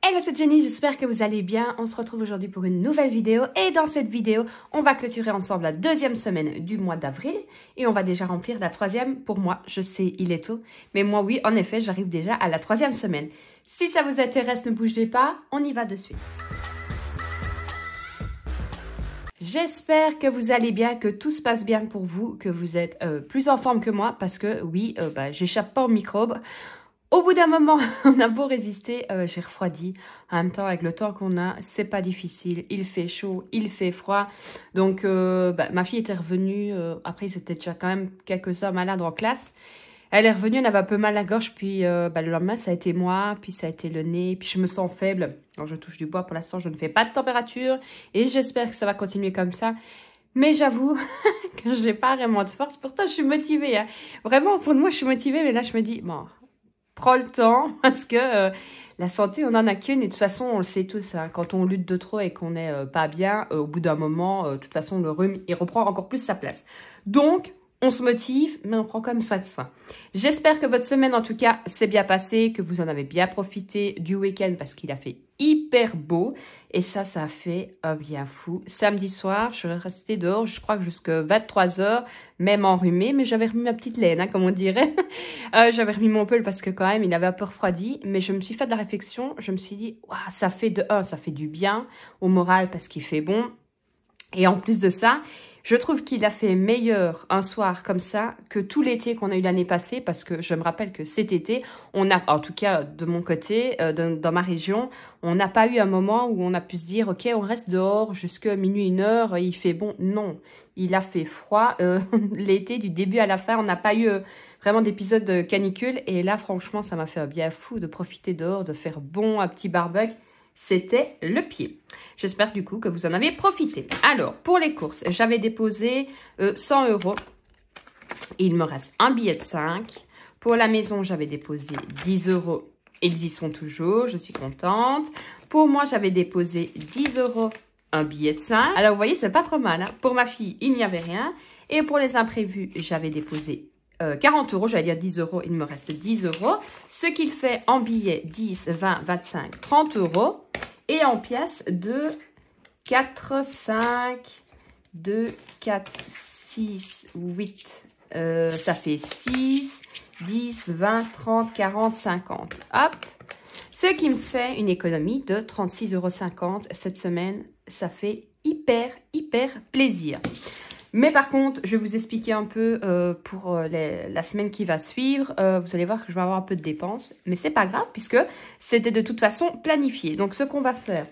Hello, c'est Jenny, j'espère que vous allez bien. On se retrouve aujourd'hui pour une nouvelle vidéo et dans cette vidéo, on va clôturer ensemble la deuxième semaine du mois d'avril et on va déjà remplir la troisième. Pour moi, je sais, il est tôt, mais moi oui, en effet, j'arrive déjà à la troisième semaine. Si ça vous intéresse, ne bougez pas, on y va de suite. J'espère que vous allez bien, que tout se passe bien pour vous, que vous êtes plus en forme que moi parce que oui, j'échappe pas aux microbes. Au bout d'un moment, on a beau résister, j'ai refroidi. En même temps, avec le temps qu'on a, c'est pas difficile. Il fait chaud, il fait froid. Donc, ma fille était revenue. Après, c'était déjà quand même quelques heures malades en classe. Elle est revenue, elle avait un peu mal à la gorge. Puis, le lendemain, ça a été moi. Puis, ça a été le nez. Puis, je me sens faible. Alors, je touche du bois. Pour l'instant, je ne fais pas de température. Et j'espère que ça va continuer comme ça. Mais j'avoue que je n'ai pas vraiment de force. Pourtant, je suis motivée. Hein. Vraiment, au fond de moi, je suis motivée. Mais là, je me dis, bon... Prends le temps parce que la santé, on n'en a qu'une et de toute façon, on le sait tous, hein, quand on lutte de trop et qu'on n'est pas bien, au bout d'un moment, de toute façon, le rhume, il reprend encore plus sa place. Donc, on se motive, mais on prend quand même soin de soi. J'espère que votre semaine, en tout cas, s'est bien passée, que vous en avez bien profité du week-end parce qu'il a fait hyper beau. Et ça a fait un bien fou. Samedi soir, je suis restée dehors, je crois que jusqu'à 23 h, même enrhumée, mais j'avais remis ma petite laine, hein, comme on dirait. J'avais remis mon pull parce que quand même, il avait un peu refroidi. Mais je me suis fait de la réflexion, je me suis dit, wow, ça fait ça fait du bien au moral parce qu'il fait bon. Et en plus de ça, je trouve qu'il a fait meilleur un soir comme ça que tout l'été qu'on a eu l'année passée parce que je me rappelle que cet été, on a, en tout cas de mon côté, dans ma région, on n'a pas eu un moment où on a pu se dire « Ok, on reste dehors jusqu'à minuit, 1 h, il fait bon ». Non, il a fait froid. L'été, du début à la fin, on n'a pas eu vraiment d'épisode de canicule. Et là, franchement, ça m'a fait un bien fou de profiter dehors, de faire bon un petit barbecue. C'était le pied. J'espère du coup que vous en avez profité. Alors, pour les courses, j'avais déposé 100 €. Il me reste un billet de 5. Pour la maison, j'avais déposé 10 €. Ils y sont toujours, je suis contente. Pour moi, j'avais déposé 10 €, un billet de 5. Alors, vous voyez, c'est pas trop mal. Hein. Pour ma fille, il n'y avait rien. Et pour les imprévus, j'avais déposé 40 €, j'allais dire 10 €, il me reste 10 €. Ce qu'il fait en billets 10, 20, 25, 30 €. Et en pièces de 4, 5, 2, 4, 6, 8. Ça fait 6, 10, 20, 30, 40, 50. Hop. Ce qui me fait une économie de 36,50 € cette semaine. Ça fait hyper plaisir. Mais par contre, je vais vous expliquer un peu pour la semaine qui va suivre. Vous allez voir que je vais avoir un peu de dépenses. Mais c'est pas grave puisque c'était de toute façon planifié. Donc, ce qu'on va faire,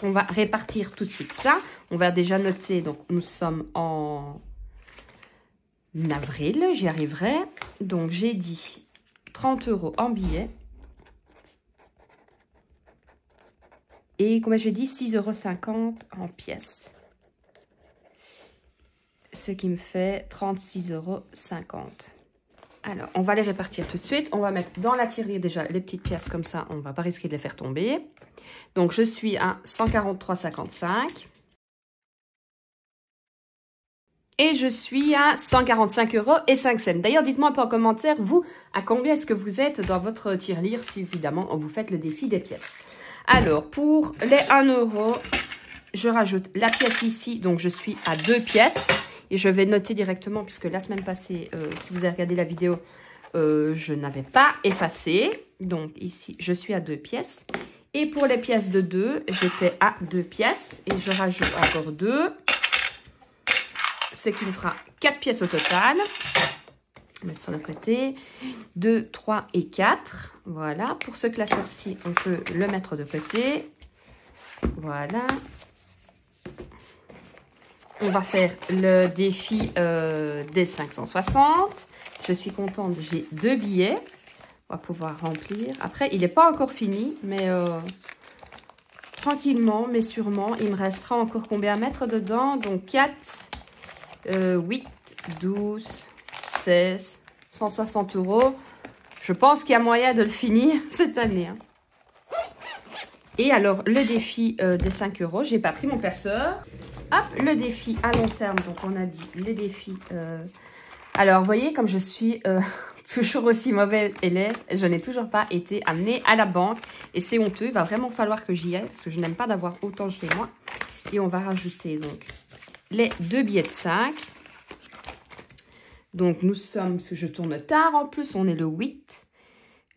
on va répartir tout de suite ça. On va déjà noter, donc nous sommes en avril, j'y arriverai. Donc, j'ai dit 30 € en billets. Et comme j'ai dit, 6,50 € en pièces. Ce qui me fait 36,50 €. Alors, on va les répartir tout de suite. On va mettre dans la tirelire déjà les petites pièces comme ça. On ne va pas risquer de les faire tomber. Donc, je suis à 143,55 €. Et je suis à 145,05 €. D'ailleurs, dites-moi un peu en commentaire, vous, à combien est-ce que vous êtes dans votre tirelire, si évidemment, vous faites le défi des pièces. Alors, pour les 1 €, je rajoute la pièce ici. Donc, je suis à 2 pièces. Et je vais noter directement, puisque la semaine passée, si vous avez regardé la vidéo, je n'avais pas effacé. Donc ici, je suis à 2 pièces. Et pour les pièces de 2, j'étais à 2 pièces. Et je rajoute encore 2. Ce qui me fera 4 pièces au total. On va mettre sur le côté. 2, 3 et 4. Voilà. Pour ce classeur-ci, on peut le mettre de côté. Voilà. On va faire le défi des 560. Je suis contente, j'ai 2 billets. On va pouvoir remplir. Après, il n'est pas encore fini, mais tranquillement, mais sûrement, il me restera encore combien à mettre dedans. Donc 4, 8, 12, 16, 160 €. Je pense qu'il y a moyen de le finir cette année. Hein. Et alors, le défi des 5 €, j'ai pas pris mon classeur. Hop, le défi à long terme. Donc, on a dit les défis. Alors, vous voyez, comme je suis toujours aussi mauvais élève. Je n'ai toujours pas été amenée à la banque. Et c'est honteux. Il va vraiment falloir que j'y aille parce que je n'aime pas d'avoir autant chez moi. Et on va rajouter donc les 2 billets de 5. Donc nous sommes, parce que je tourne tard en plus, on est le 8.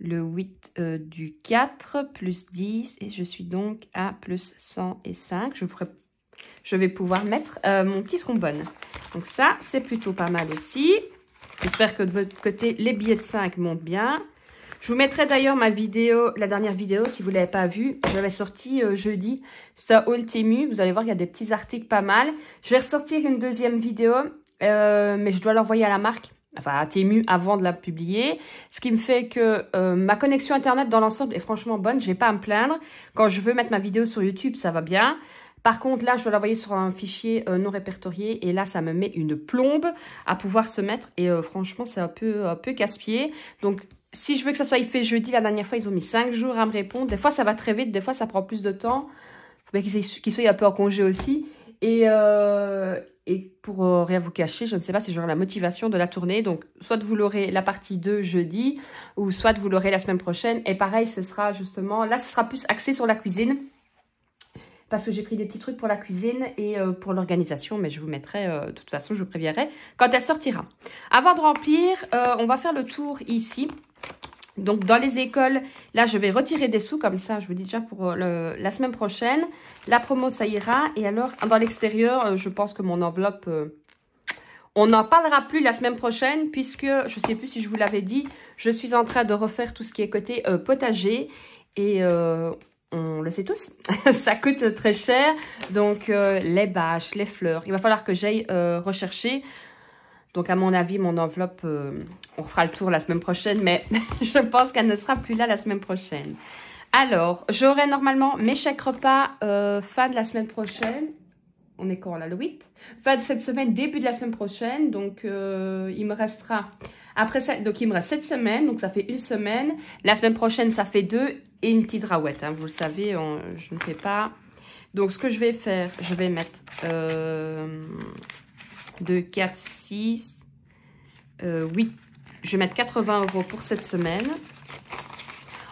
Le 8 du 4 plus 10. Et je suis donc à plus 105. Je vais pouvoir mettre mon petit trombone. Donc ça, c'est plutôt pas mal aussi. J'espère que de votre côté, les billets de 5 montent bien. Je vous mettrai d'ailleurs ma vidéo, la dernière vidéo, si vous ne l'avez pas vue. J'avais sorti jeudi. C'était un haul Temu. Vous allez voir, il y a des petits articles pas mal. Je vais ressortir une deuxième vidéo, mais je dois l'envoyer à la marque. Enfin, à Temu avant de la publier. Ce qui me fait que ma connexion Internet dans l'ensemble est franchement bonne. Je n'ai pas à me plaindre. Quand je veux mettre ma vidéo sur YouTube, ça va bien. Par contre, là, je dois l'envoyer sur un fichier non répertorié. Et là, ça me met une plombe à pouvoir se mettre. Et franchement, c'est un peu casse-pied. Donc, si je veux que ça soit fait jeudi, la dernière fois, ils ont mis 5 jours à me répondre. Des fois, ça va très vite. Des fois, ça prend plus de temps. Il faut bien qu'ils soient un peu en congé aussi. Et pour rien vous cacher, je ne sais pas si j'aurai la motivation de la tourner. Donc, soit vous l'aurez la partie 2 jeudi, ou soit vous l'aurez la semaine prochaine. Et pareil, ce sera justement... Là, ce sera plus axé sur la cuisine. Parce que j'ai pris des petits trucs pour la cuisine et pour l'organisation. Mais je vous mettrai, de toute façon, je vous préviendrai quand elle sortira. Avant de remplir, on va faire le tour ici. Donc, dans les écoles, là, je vais retirer des sous comme ça. Je vous dis déjà pour la semaine prochaine. La promo, ça ira. Et alors, dans l'extérieur, je pense que mon enveloppe... on n'en parlera plus la semaine prochaine puisque, je ne sais plus si je vous l'avais dit, je suis en train de refaire tout ce qui est côté potager. Et on le sait tous, ça coûte très cher. Donc, les bâches, les fleurs, il va falloir que j'aille rechercher. Donc, à mon avis, mon enveloppe, on refera le tour la semaine prochaine, mais je pense qu'elle ne sera plus là la semaine prochaine. Alors, j'aurai normalement mes chèques repas fin de la semaine prochaine. On est quand là, le 8? Fin de cette semaine, début de la semaine prochaine. Donc, il me restera... Après ça, donc il me reste 7 semaines, donc ça fait 1 semaine. La semaine prochaine, ça fait 2 et une petite rouette. Hein, vous le savez, je ne fais pas. Donc, ce que je vais faire, je vais mettre... 2, 4, 6, 8. Je vais mettre 80 € pour cette semaine.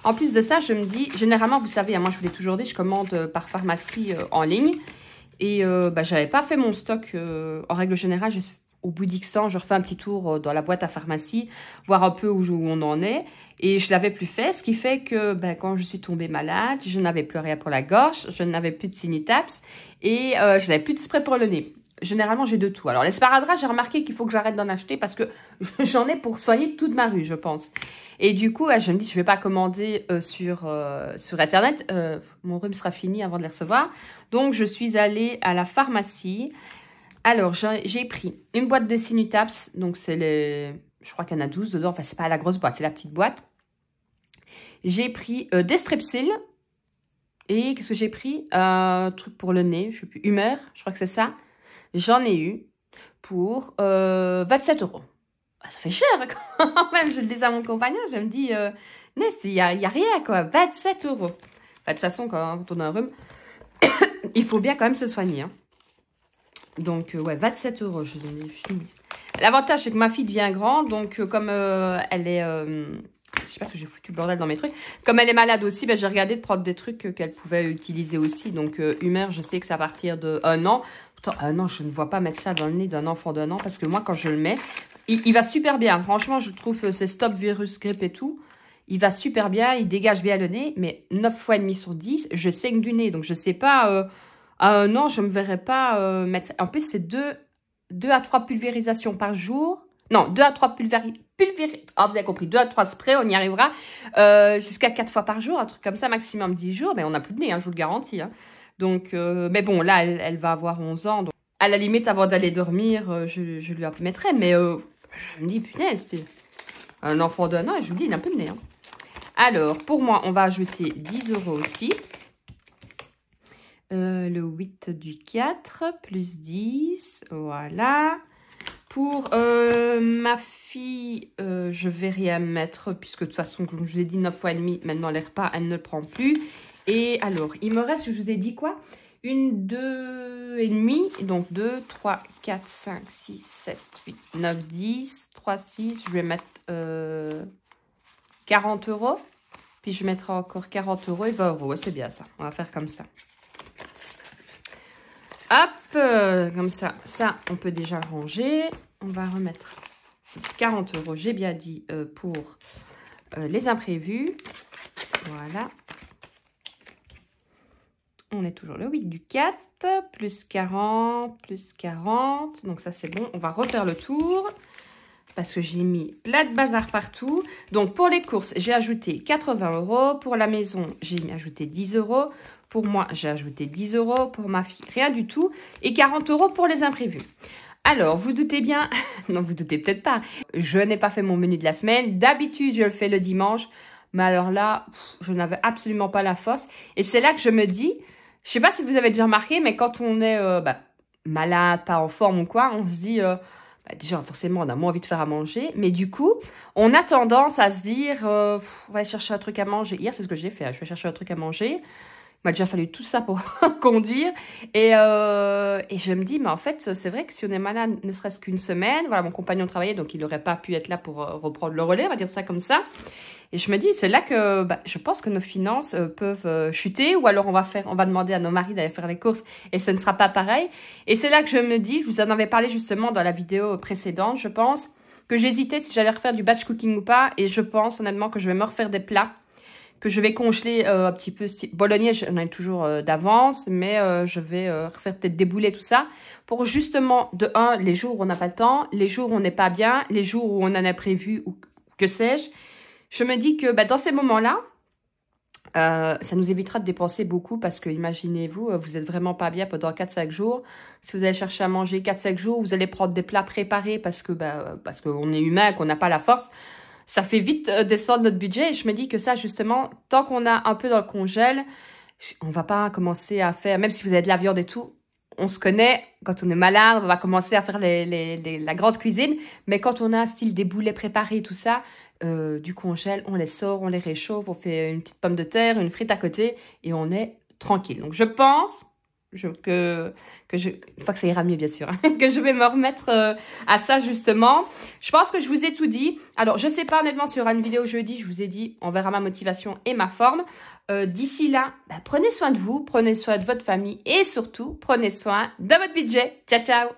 En plus de ça, je me dis, généralement, vous savez, moi je vous l'ai toujours dit, je commande par pharmacie en ligne. Et je n'avais pas fait mon stock. En règle générale, au bout d'X temps, je refais un petit tour dans la boîte à pharmacie, voir un peu où on en est. Et je ne l'avais plus fait, ce qui fait que quand je suis tombée malade, je n'avais plus rien pour la gorge, je n'avais plus de Sinitaps et je n'avais plus de spray pour le nez. Généralement, j'ai de tout. Alors, les sparadrap, j'ai remarqué qu'il faut que j'arrête d'en acheter parce que j'en ai pour soigner toute ma rue, je pense. Et du coup, je me dis, je ne vais pas commander sur Internet. Mon rhume sera fini avant de les recevoir. Donc, je suis allée à la pharmacie. Alors, j'ai pris une boîte de Sinutaps. Donc, c'est les... Je crois qu'il y en a 12 dedans. Enfin, c'est pas la grosse boîte, c'est la petite boîte. J'ai pris des Strepsil. Et qu'est-ce que j'ai pris? Un truc pour le nez, je ne sais plus, Humeur, je crois que c'est ça. J'en ai eu pour 27 €. Ah, ça fait cher quand même, je le dis à mon compagnon, je me dis, il n'y a rien quoi, 27 €. Enfin, de toute façon, quand on a un rhume, il faut bien quand même se soigner. Hein. Donc, ouais, 27 €, je l'ai fini. L'avantage, c'est que ma fille devient grande, donc comme elle est... je sais pas ce que j'ai foutu le bordel dans mes trucs. Comme elle est malade aussi, j'ai regardé de prendre des trucs qu'elle pouvait utiliser aussi. Donc, Humeur, je sais que c'est à partir de 1 an. Pourtant, 1 an, je ne vois pas mettre ça dans le nez d'un enfant d'1 an. Parce que moi, quand je le mets, il va super bien. Franchement, je trouve c'est stop virus, grippe et tout. Il va super bien, il dégage bien le nez. Mais 9 fois et demi sur 10, je saigne du nez. Donc, je sais pas, à 1 an, je ne me verrais pas mettre ça. En plus, c'est 2 à 3 pulvérisations par jour. Non, 2 à 3 ah, vous avez compris, 2 à 3 sprays, on y arrivera. Jusqu'à 4 fois par jour, un truc comme ça, maximum 10 jours. Mais on n'a plus de nez, hein, je vous le garantis. Hein. Donc, mais bon, là, elle va avoir 11 ans. Donc, à la limite, avant d'aller dormir, je lui en mettrai. Mais je me dis, punaise, c'est un enfant d'1 an, et je vous dis, il n'a plus de nez. Hein. Alors, pour moi, on va ajouter 10 € aussi. Le 8 du 4, plus 10, voilà. Pour ma fille, je vais rien mettre, puisque de toute façon, comme je vous ai dit, 9 fois et demi, maintenant les repas, elle ne le prend plus. Et alors, il me reste, je vous ai dit quoi? Une, deux et demi. Donc 2, 3, 4, 5, 6, 7, 8, 9, 10. 3, 6. Je vais mettre 40 €. Puis je mettrai encore 40 € et 20 €. Ouais, c'est bien ça. On va faire comme ça. Hop, comme ça. Ça, on peut déjà le ranger. On va remettre 40 €, j'ai bien dit, pour les imprévus. Voilà. On est toujours le 8 du 4, plus 40, plus 40. Donc ça, c'est bon. On va refaire le tour parce que j'ai mis plein de bazar partout. Donc, pour les courses, j'ai ajouté 80 €. Pour la maison, j'ai ajouté 10 €. Pour moi, j'ai ajouté 10 €. Pour ma fille, rien du tout. Et 40 € pour les imprévus. Alors, vous doutez bien, non, vous doutez peut-être pas, je n'ai pas fait mon menu de la semaine. D'habitude, je le fais le dimanche. Mais alors là, je n'avais absolument pas la force. Et c'est là que je me dis, je ne sais pas si vous avez déjà remarqué, mais quand on est malade, pas en forme ou quoi, on se dit, déjà, forcément, on a moins envie de faire à manger. Mais du coup, on a tendance à se dire, on va chercher un truc à manger. Hier, c'est ce que j'ai fait, hein, je vais chercher un truc à manger. Il m'a déjà fallu tout ça pour conduire. Et je me dis, mais en fait, c'est vrai que si on est malade, ne serait-ce qu'une semaine, voilà, mon compagnon travaillait, donc il n'aurait pas pu être là pour reprendre le relais, on va dire ça comme ça. Et je me dis, c'est là que je pense que nos finances peuvent chuter, ou alors on va demander à nos maris d'aller faire les courses et ce ne sera pas pareil. Et c'est là que je me dis, je vous en avais parlé justement dans la vidéo précédente, je pense, que j'hésitais si j'allais refaire du batch cooking ou pas. Et je pense honnêtement que je vais me refaire des plats que je vais congeler un petit peu. Bolognaise, j'en ai toujours d'avance, mais je vais refaire peut-être des boulets, tout ça, pour justement, de un, les jours où on n'a pas le temps, les jours où on n'est pas bien, les jours où on en a prévu, ou que sais-je. Je me dis que dans ces moments-là, ça nous évitera de dépenser beaucoup parce que, imaginez-vous, vous êtes vraiment pas bien pendant 4-5 jours. Si vous allez chercher à manger 4-5 jours, vous allez prendre des plats préparés parce qu'on est humain, qu'on n'a pas la force. Ça fait vite descendre notre budget. Et je me dis que ça, justement, tant qu'on a un peu dans le congèle, on va pas commencer à faire, même si vous avez de la viande et tout, on se connaît, quand on est malade, on va commencer à faire la grande cuisine. Mais quand on a style des boulets préparés, tout ça, du congèle, on les sort, on les réchauffe, on fait une petite pomme de terre, une frite à côté et on est tranquille. Donc je pense une fois que ça ira mieux bien sûr, que je vais me remettre à ça justement. Je pense que je vous ai tout dit. Alors je sais pas honnêtement s'il y aura une vidéo jeudi, je vous ai dit, on verra ma motivation et ma forme. D'ici là, prenez soin de vous, prenez soin de votre famille et surtout prenez soin de votre budget. Ciao ciao.